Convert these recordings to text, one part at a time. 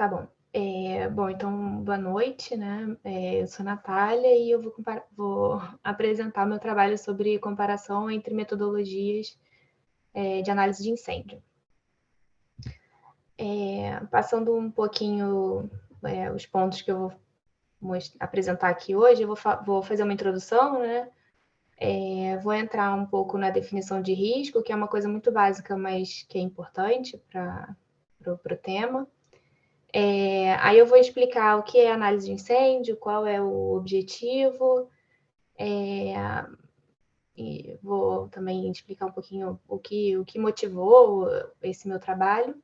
Tá bom. Bom, então, boa noite, né? Eu sou a Natália e eu vou apresentar meu trabalho sobre comparação entre metodologias de análise de incêndio. Passando um pouquinho os pontos que eu vou apresentar aqui hoje, eu vou fazer uma introdução, né? Vou entrar um pouco na definição de risco, que é uma coisa muito básica, mas que é importante para o tema. Aí eu vou explicar o que é análise de incêndio, qual é o objetivo, e vou também explicar um pouquinho o que motivou esse meu trabalho.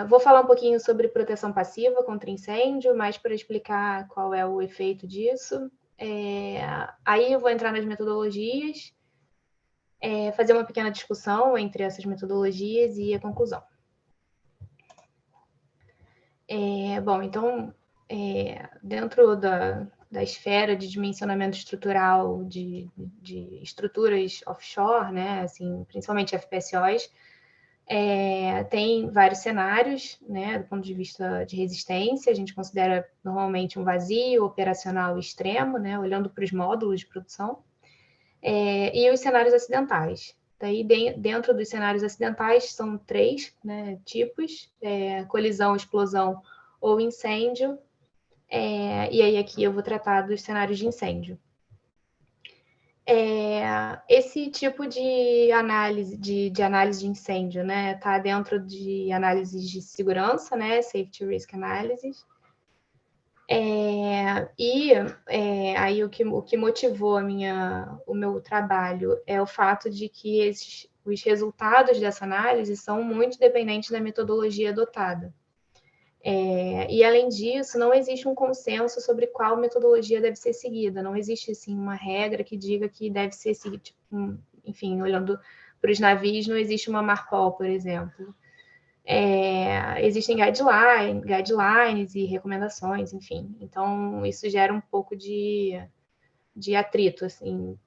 Vou falar um pouquinho sobre proteção passiva contra incêndio, mais para explicar qual é o efeito disso. Aí eu vou entrar nas metodologias, fazer uma pequena discussão entre essas metodologias e a conclusão. Bom, então, dentro da esfera de dimensionamento estrutural de estruturas offshore, né, assim, principalmente FPSOs, tem vários cenários, né, do ponto de vista de resistência. A gente considera normalmente um vazio operacional extremo, né, olhando para os módulos de produção, e os cenários acidentais. Daí, dentro dos cenários acidentais, são 3, né, tipos: colisão, explosão ou incêndio. E aí aqui eu vou tratar dos cenários de incêndio. Esse tipo de análise de incêndio, né, está dentro de análises de segurança, né, Safety Risk Analysis. Aí o que motivou o meu trabalho é o fato de que os resultados dessa análise são muito dependentes da metodologia adotada. E, além disso, não existe um consenso sobre qual metodologia deve ser seguida. Não existe, assim, uma regra que diga que deve ser seguida. Tipo, enfim, olhando para os navios, não existe uma MARPOL, por exemplo. Existem guidelines e recomendações, enfim. Então, isso gera um pouco de atrito, assim,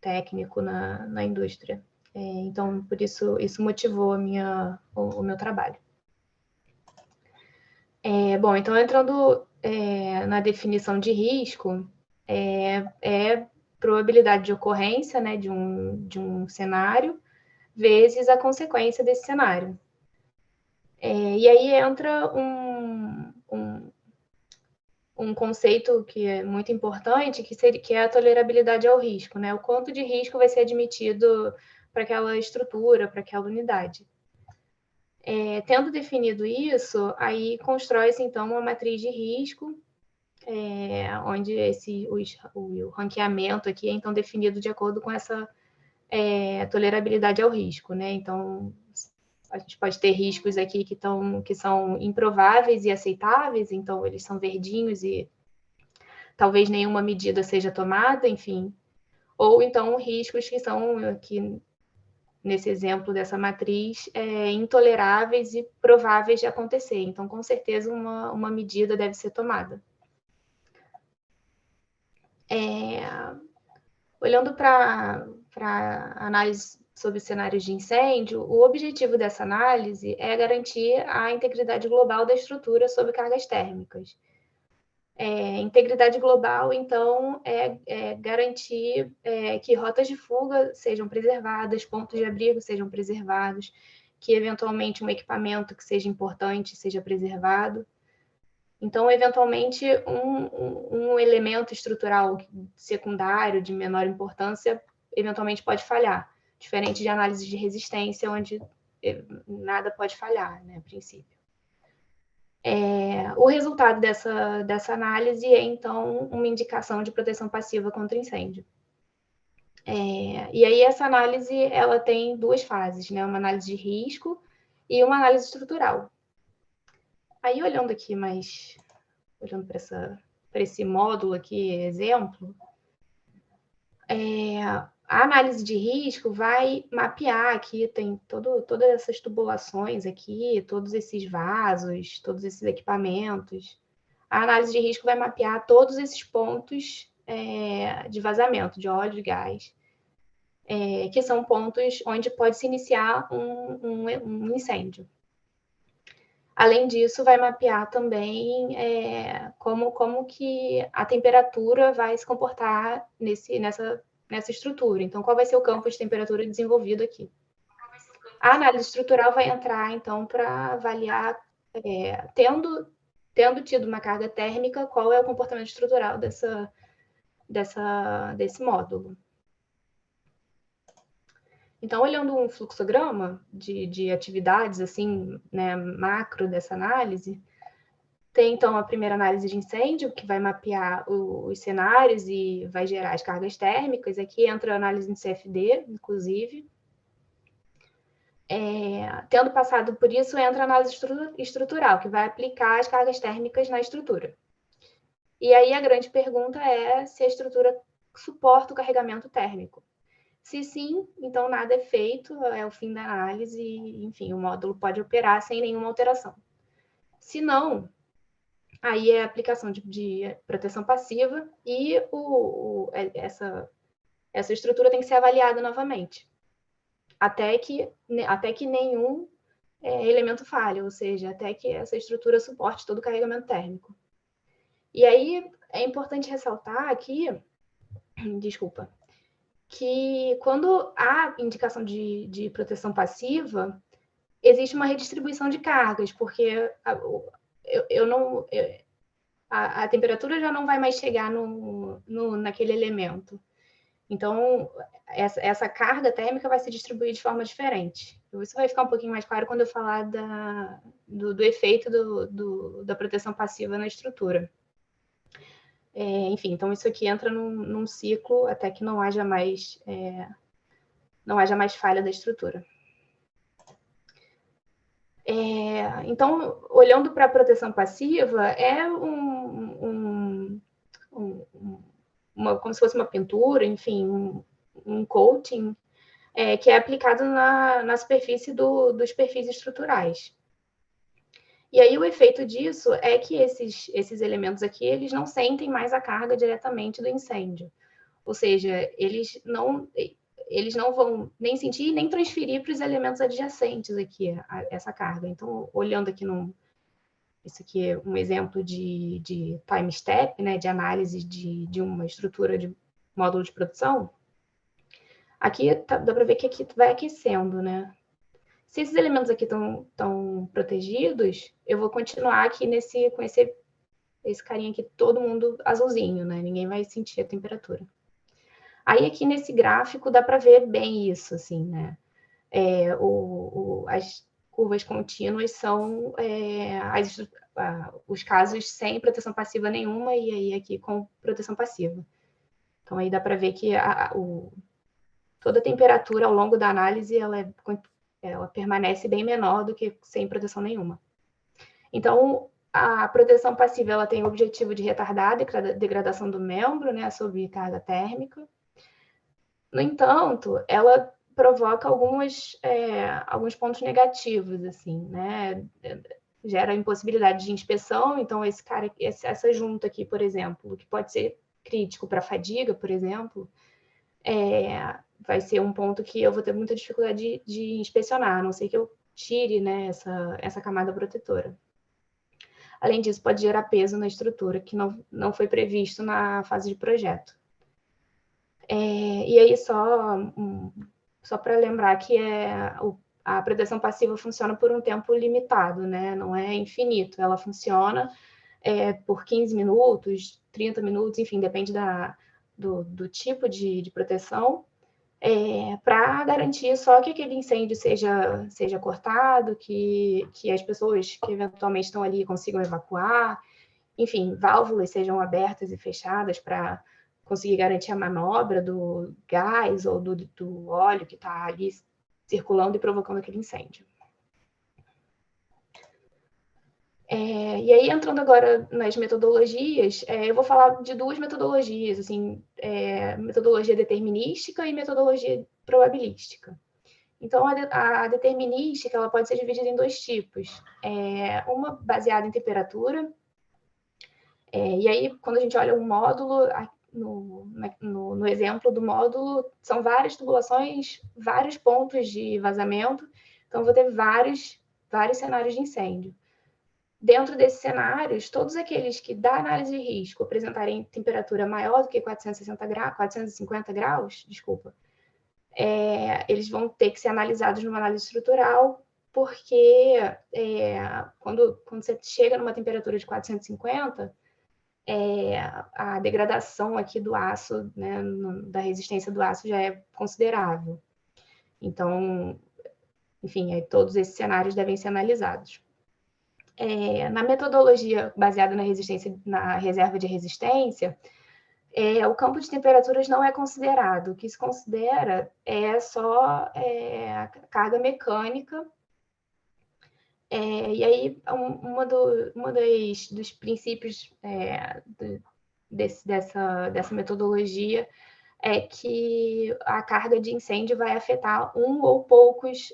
técnico na indústria. Então, por isso motivou o meu trabalho. Bom, então, entrando na definição de risco, probabilidade de ocorrência, né, de um cenário, vezes a consequência desse cenário. E aí entra um conceito que é muito importante, que é a tolerabilidade ao risco, né? O quanto de risco vai ser admitido para aquela estrutura, para aquela unidade. Tendo definido isso, aí constrói-se, então, uma matriz de risco, onde o ranqueamento aqui é, então, definido de acordo com essa tolerabilidade ao risco, né? Então, a gente pode ter riscos aqui que são improváveis e aceitáveis, então eles são verdinhos e talvez nenhuma medida seja tomada, enfim. Ou então riscos que são, aqui, nesse exemplo dessa matriz, intoleráveis e prováveis de acontecer. Então, com certeza, uma medida deve ser tomada. Olhando para análise sobre cenários de incêndio, o objetivo dessa análise é garantir a integridade global da estrutura sob cargas térmicas. Integridade global, então, é garantir que rotas de fuga sejam preservadas, pontos de abrigo sejam preservados, que, eventualmente, um equipamento que seja importante seja preservado. Então, eventualmente, um elemento estrutural secundário de menor importância, eventualmente pode falhar, diferente de análise de resistência, onde nada pode falhar, né, a princípio. O resultado dessa análise é, então, uma indicação de proteção passiva contra incêndio. E aí essa análise ela tem 2 fases, né? Uma análise de risco e uma análise estrutural. Aí, olhando para esse módulo aqui, exemplo, a análise de risco vai mapear aqui, tem todas essas tubulações aqui, todos esses vasos, todos esses equipamentos. A análise de risco vai mapear todos esses pontos de vazamento de óleo e gás, que são pontos onde pode se iniciar um incêndio. Além disso, vai mapear também como que a temperatura vai se comportar nessa estrutura. Então, qual vai ser o campo de temperatura desenvolvido aqui? A análise estrutural vai entrar, então, para avaliar, tendo tido uma carga térmica, qual é o comportamento estrutural desse módulo. Então, olhando um fluxograma de atividades, assim, né, macro dessa análise, tem, então, a primeira análise de incêndio, que vai mapear os cenários e vai gerar as cargas térmicas. Aqui entra a análise em CFD, inclusive. Tendo passado por isso, entra a análise estrutural, que vai aplicar as cargas térmicas na estrutura. E aí a grande pergunta é se a estrutura suporta o carregamento térmico. Se sim, então nada é feito, é o fim da análise, enfim, o módulo pode operar sem nenhuma alteração. Se não, aí é a aplicação de proteção passiva e essa estrutura tem que ser avaliada novamente, até que nenhum elemento falhe, ou seja, até que essa estrutura suporte todo o carregamento térmico. E aí é importante ressaltar aqui, desculpa, que quando há indicação de proteção passiva, existe uma redistribuição de cargas, porque a temperatura já não vai mais chegar naquele elemento. Então, essa carga térmica vai se distribuir de forma diferente. Isso vai ficar um pouquinho mais claro quando eu falar do efeito da proteção passiva na estrutura. Enfim, então isso aqui entra num ciclo até que não haja mais falha da estrutura. Então, olhando para a proteção passiva, é como se fosse uma pintura, enfim, um coating que é aplicado na superfície dos perfis estruturais. E aí o efeito disso é que esses elementos aqui, eles não sentem mais a carga diretamente do incêndio. Ou seja, eles não vão nem sentir nem transferir para os elementos adjacentes aqui essa carga. Então, olhando aqui isso aqui é um exemplo de time step, né, de análise de uma estrutura de módulo de produção. Aqui dá para ver que aqui vai aquecendo, né? Se esses elementos aqui estão protegidos, eu vou continuar aqui com esse carinha aqui, todo mundo azulzinho, né? Ninguém vai sentir a temperatura. Aí aqui nesse gráfico dá para ver bem isso, assim, né? As curvas contínuas são os casos sem proteção passiva nenhuma e aí aqui com proteção passiva. Então aí dá para ver que toda a temperatura ao longo da análise ela permanece bem menor do que sem proteção nenhuma. Então, a proteção passiva ela tem o objetivo de retardar a degradação do membro, né, sob carga térmica. No entanto, ela provoca alguns pontos negativos, assim, né? Gera impossibilidade de inspeção. Então, essa junta aqui, por exemplo, que pode ser crítico para a fadiga, por exemplo, vai ser um ponto que eu vou ter muita dificuldade de inspecionar, a não ser que eu tire, né, essa camada protetora. Além disso, pode gerar peso na estrutura, que não foi previsto na fase de projeto. E aí, só para lembrar que a proteção passiva funciona por um tempo limitado, né? Não é infinito. Ela funciona por 15 minutos, 30 minutos, enfim, depende do tipo de proteção, para garantir só que aquele incêndio seja cortado, que as pessoas que eventualmente estão ali consigam evacuar, enfim, válvulas sejam abertas e fechadas para conseguir garantir a manobra do gás ou do óleo que está ali circulando e provocando aquele incêndio. E aí, entrando agora nas metodologias, eu vou falar de duas metodologias, assim, metodologia determinística e metodologia probabilística. Então, a determinística ela pode ser dividida em dois tipos. Uma baseada em temperatura, e aí, quando a gente olha um módulo, no exemplo do módulo, são várias tubulações, vários pontos de vazamento, então vou ter vários cenários de incêndio. Dentro desses cenários, todos aqueles que da análise de risco apresentarem temperatura maior do que 450 graus, desculpa, eles vão ter que ser analisados numa análise estrutural, porque quando você chega numa temperatura de 450, a degradação aqui do aço, né, da resistência do aço já é considerável. Então, enfim, todos esses cenários devem ser analisados. Na metodologia baseada na reserva de resistência, o campo de temperaturas não é considerado. O que se considera é só a carga mecânica. E aí, dos princípios dessa metodologia é que a carga de incêndio vai afetar um ou poucos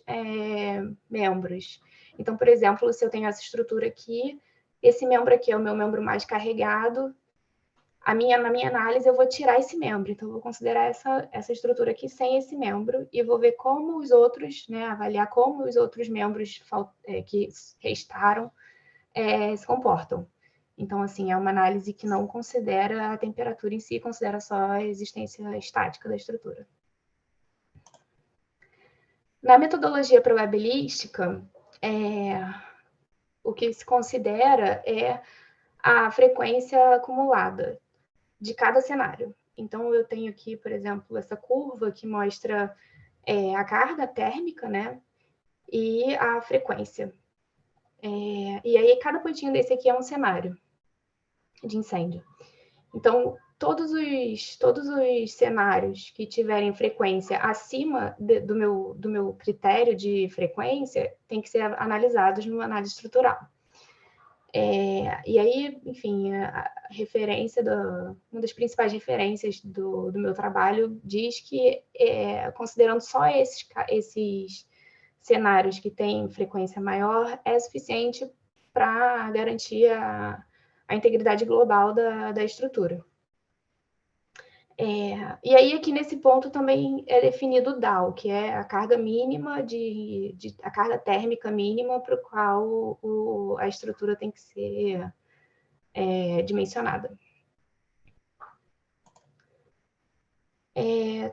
membros. Então, por exemplo, se eu tenho essa estrutura aqui, esse membro aqui é o meu membro mais carregado, na minha análise eu vou tirar esse membro, então eu vou considerar essa estrutura aqui sem esse membro e vou ver como os outros, né, avaliar como os outros membros que restaram se comportam. Então, assim, é uma análise que não considera a temperatura em si, considera só a existência estática da estrutura. Na metodologia probabilística, o que se considera é a frequência acumulada de cada cenário. Então, eu tenho aqui, por exemplo, essa curva que mostra a carga térmica, né, e a frequência. E aí, cada pontinho desse aqui é um cenário de incêndio. Então, todos os cenários que tiverem frequência acima do meu critério de frequência têm que ser analisados numa análise estrutural. E aí, enfim, a referência uma das principais referências do meu trabalho diz que, considerando só esses cenários que têm frequência maior, é suficiente para garantir a integridade global da estrutura. E aí, aqui nesse ponto também é definido o DAO, que é a carga mínima a carga térmica mínima para o qual a estrutura tem que ser dimensionada.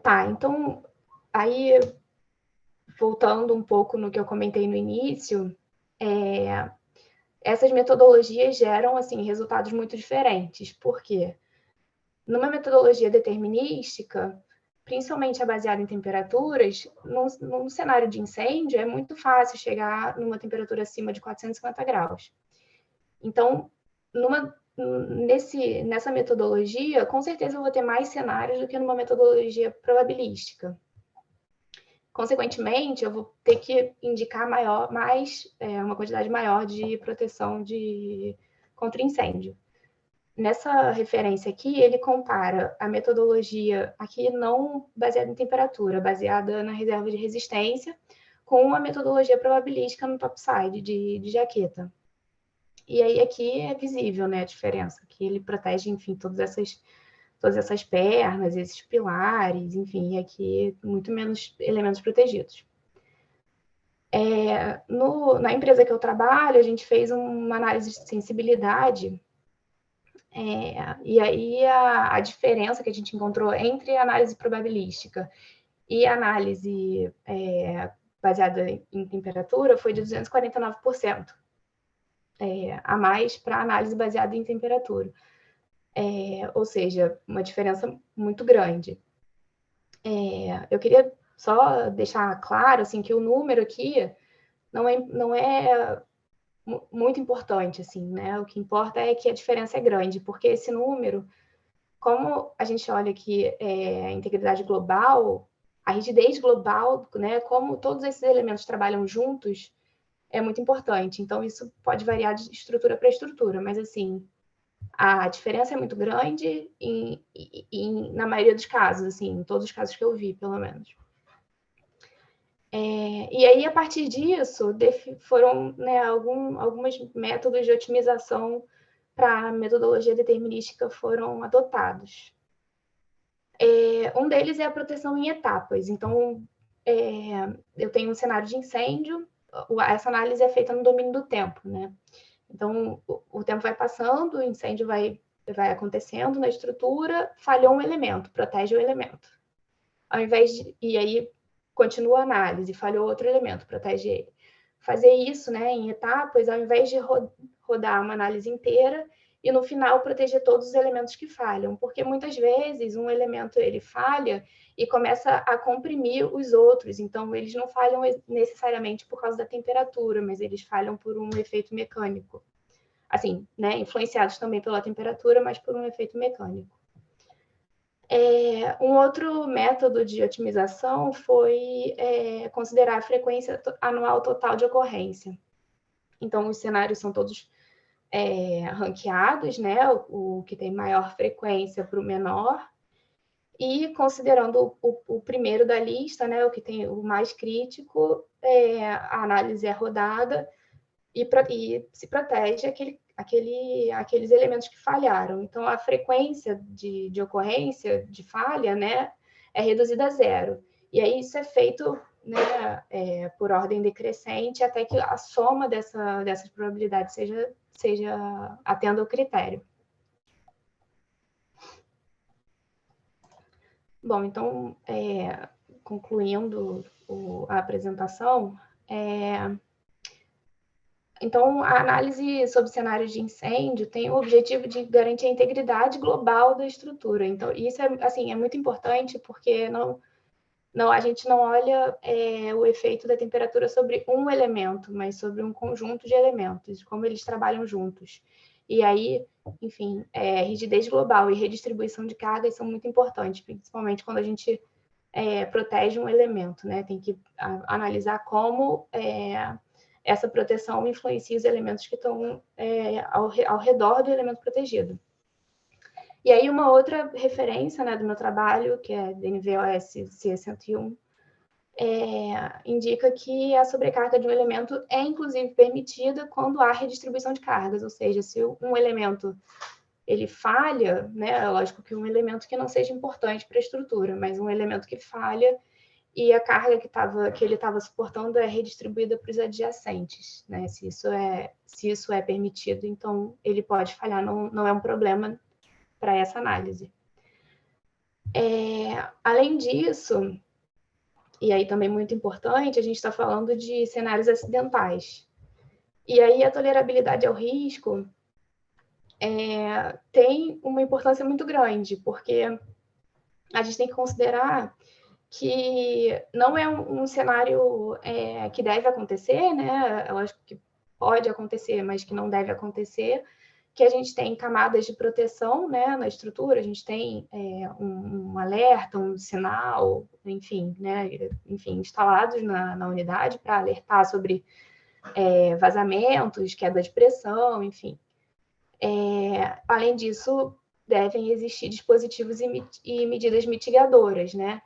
Tá, então, aí, voltando um pouco no que eu comentei no início, essas metodologias geram, assim, resultados muito diferentes. Por quê? Numa metodologia determinística, principalmente baseada em temperaturas, num cenário de incêndio, é muito fácil chegar numa temperatura acima de 450 graus. Então, nessa metodologia, com certeza eu vou ter mais cenários do que numa metodologia probabilística. Consequentemente, eu vou ter que indicar uma quantidade maior de proteção contra incêndio. Nessa referência aqui, ele compara a metodologia aqui não baseada em temperatura, baseada na reserva de resistência, com a metodologia probabilística no topside de jaqueta. E aí aqui é visível, né, a diferença, que ele protege, enfim, todas essas pernas, esses pilares, enfim, e aqui muito menos elementos protegidos. Na empresa que eu trabalho, a gente fez uma análise de sensibilidade, e aí a diferença que a gente encontrou entre a análise probabilística e a análise baseada em temperatura foi de 249%. A mais para a análise baseada em temperatura. Ou seja, uma diferença muito grande. Eu queria só deixar claro assim, que o número aqui não é muito importante, assim, né? O que importa é que a diferença é grande, porque esse número, como a gente olha aqui a integridade global, a rigidez global, né? Como todos esses elementos trabalham juntos, é muito importante. Então, isso pode variar de estrutura para estrutura, mas, assim, a diferença é muito grande na maioria dos casos, assim, em todos os casos que eu vi, pelo menos. E aí, a partir disso, foram, né, alguns métodos de otimização para a metodologia determinística foram adotados. Um deles é a proteção em etapas. Então, eu tenho um cenário de incêndio, essa análise é feita no domínio do tempo, né? Então, o tempo vai passando, o incêndio vai acontecendo na estrutura, falhou um elemento, protege o elemento. Ao invés de... E aí, continua a análise, falhou outro elemento, protege ele. Fazer isso, né, em etapas, ao invés de rodar uma análise inteira e, no final, proteger todos os elementos que falham. Porque, muitas vezes, um elemento ele falha e começa a comprimir os outros. Então, eles não falham necessariamente por causa da temperatura, mas eles falham por um efeito mecânico. Assim, né, influenciados também pela temperatura, mas por um efeito mecânico. Um outro método de otimização foi considerar a frequência anual total de ocorrência. Então, os cenários são todos ranqueados, né? O que tem maior frequência para o menor, e considerando o primeiro da lista, né? O que tem o mais crítico, a análise é rodada e se protege aqueles elementos que falharam. Então, a frequência de ocorrência de falha, né, é reduzida a zero. E aí isso é feito, né, por ordem decrescente até que a soma dessas probabilidades seja atenda ao critério. Bom, então, concluindo a apresentação, então, a análise sobre cenários de incêndio tem o objetivo de garantir a integridade global da estrutura. Então, isso é muito importante porque a gente não olha o efeito da temperatura sobre um elemento, mas sobre um conjunto de elementos, como eles trabalham juntos. E aí, enfim, rigidez global e redistribuição de cargas são muito importantes, principalmente quando a gente protege um elemento, né? Tem que analisar como essa proteção influencia os elementos que estão ao redor do elemento protegido. E aí, uma outra referência, né, do meu trabalho, que é DNVOS C101, indica que a sobrecarga de um elemento é, inclusive, permitida quando há redistribuição de cargas, ou seja, se um elemento ele falha, né, é lógico que um elemento que não seja importante para a estrutura, mas um elemento que falha e a carga que ele estava suportando é redistribuída para os adjacentes, né? Se isso é permitido, então ele pode falhar, não é um problema para essa análise. Além disso, e aí também muito importante, a gente está falando de cenários acidentais. E aí a tolerabilidade ao risco tem uma importância muito grande, porque a gente tem que considerar que não é um cenário que deve acontecer, né? Eu acho que pode acontecer, mas que não deve acontecer, que a gente tem camadas de proteção, né, na estrutura, a gente tem um alerta, um sinal, enfim, né, instalados na unidade para alertar sobre vazamentos, queda de pressão, enfim. Além disso, devem existir dispositivos e medidas mitigadoras, né?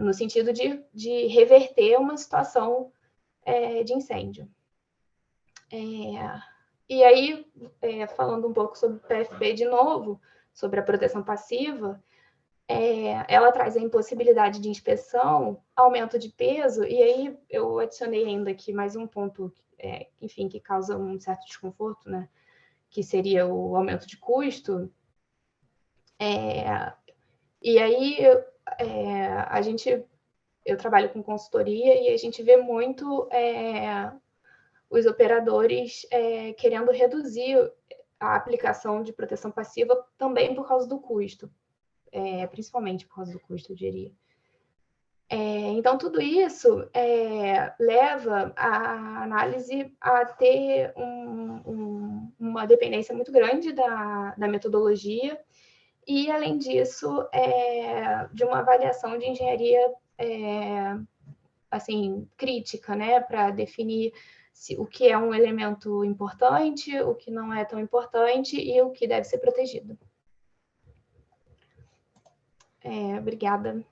No sentido de reverter uma situação de incêndio. E aí, falando um pouco sobre o PFP de novo, sobre a proteção passiva, ela traz a impossibilidade de inspeção, aumento de peso, e aí eu adicionei ainda aqui mais um ponto, enfim, que causa um certo desconforto, né? Que seria o aumento de custo. E aí, eu trabalho com consultoria e a gente vê muito os operadores querendo reduzir a aplicação de proteção passiva também por causa do custo, principalmente por causa do custo, eu diria. Então, tudo isso leva a análise a ter uma dependência muito grande da metodologia e, além disso, de uma avaliação de engenharia assim, crítica, né, para definir o que é um elemento importante, o que não é tão importante e o que deve ser protegido. Obrigada.